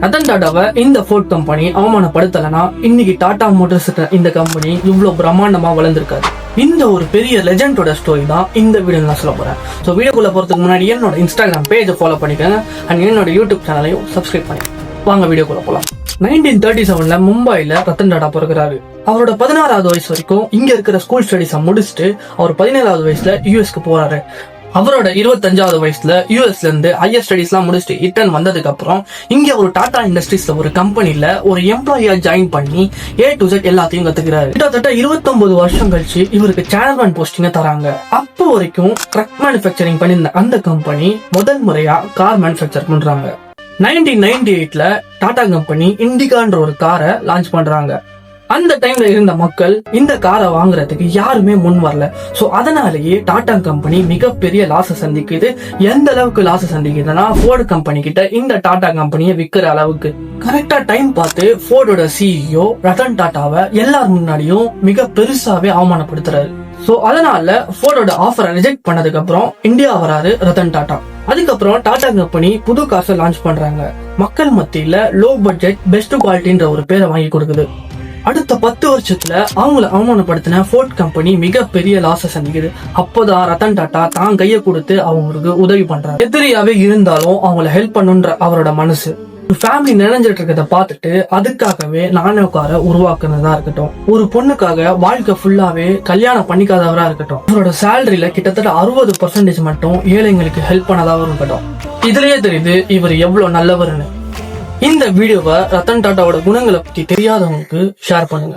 ரத்தன் டாடாவை இந்த fort company அவமானப்படுத்தலைன்னா இன்னைக்கு Tata Motors இந்த கம்பெனி இவ்வளவு பிரம்மாண்டமா வளர்ந்துருக்காரு. இந்த ஒரு பெரிய லெஜண்டோட ஸ்டோரி தான் இந்த வீடியோ நான் சொல்ல போறேன். ஸோ வீடியோக்குள்ள போறதுக்கு முன்னாடி என்னோட இன்ஸ்டாகிராம் பேஜை ஃபாலோ பண்ணிக்கோங்க அண்ட் என்னோட யூடியூப் சேனலையும் சப்ஸ்கிரைப் பண்ணி வாங்க வீடியோக்குள்ள போலாம். 1937 மும்பைல ரத்தன் டாடா பிறகுறாரு. அவரோட 16வது வயசு வரைக்கும் இங்க இருக்கிற ஸ்கூல் ஸ்டடிஸை முடிச்சுட்டு அவர் 17வது வயசுல யூஎஸ்க்கு போறாரு. அவரோட 25வது வயசுல யூஎஸ்ல இருந்து ஹையர் ஸ்டடிஸ் எல்லாம் முடிச்சுட்டு ரிட்டர்ன் வந்ததுக்கு அப்புறம் இங்க ஒரு டாடா இண்டஸ்ட்ரீஸ்ல ஒரு கம்பெனில ஒரு எம்ப்ளாயியா ஜாயின் பண்ணி A to Z எல்லாத்தையும் கத்துக்கிறாரு. கிட்டத்தட்ட 29 வருஷம் கழிச்சு இவருக்கு சேனல்மேன் போஸ்டிங்க தராங்க. அப்போ வரைக்கும் ட்ரக் மேனுஃபேக்சரிங் பண்ணிருந்த அந்த கம்பெனி முதல் முறையா கார் மேனுஃபேக்சர் பண்றாங்க. 1998ல டாடா கம்பெனி இண்டிகான்ற ஒரு காரை லான்ச் பண்றாங்க. அந்த டைம்ல இருந்த மக்கள் இந்த காரை வாங்குறதுக்கு யாருமே முன் வரல. சோ அதனாலேயே டாடா கம்பெனி மிகப்பெரிய லாஸ சந்திக்குது. எந்த அளவுக்கு லாஸ சந்திக்குதுன்னா ஃபோர்டு கம்பெனி கிட்ட இந்த டாடா கம்பெனியை விற்கிற அளவுக்கு. கரெக்டா டைம் பார்த்து ஃபோர்டோட CEO ரத்தன் டாடாவை எல்லார் முன்னாடியும் மிக பெருசாவே அவமானப்படுத்துறாரு. சோ அதனால ஃபோர்டோட ஆஃபரை ரிஜெக்ட் பண்ணதுக்கு அப்புறம் இந்தியா வராரு ரத்தன் டாடா. அதுக்கப்புறம் டாடா கம்பெனி புது காசை லான்ச் பண்றாங்க. மக்கள் மத்தியில லோ பட்ஜெட் பெஸ்ட் குவாலிட்டின்ற ஒரு பேரை வாங்கி கொடுக்குது. அடுத்த 10 வருஷத்துல அவங்கள அவமானப்படுத்தின ஃபோர்ட் கம்பெனி மிகப்பெரிய லாஸ சந்திக்குது. அப்போதான் ரத்தன் டாடா தான் கையை கொடுத்து அவங்களுக்கு உதவி பண்றாரு. எதிரியாவே இருந்தாலும் அவங்கள ஹெல்ப் பண்ணுன்ற அவரோட மனசு. ஃபேமிலி நினைஞ்சிட்டு இருக்கிறத பார்த்துட்டு அதுக்காகவே நானோ காரை உருவாக்குனதா இருக்கட்டும், ஒரு பொண்ணுக்காக வாழ்க்கை ஃபுல்லாவே கல்யாணம் பண்ணிக்காதவரா இருக்கட்டும், அவரோட சேலரியில கிட்டத்தட்ட 60% மட்டும் ஏழைங்களுக்கு ஹெல்ப் பண்ணதாவும் இருக்கட்டும். இதுலயே தெரியுது இவர் எவ்வளவு நல்லவர்னு. இந்த வீடியோவை ரத்தன் டாடாவோட குணங்களை பத்தி தெரியாதவங்களுக்கு ஷேர் பண்ணுங்க.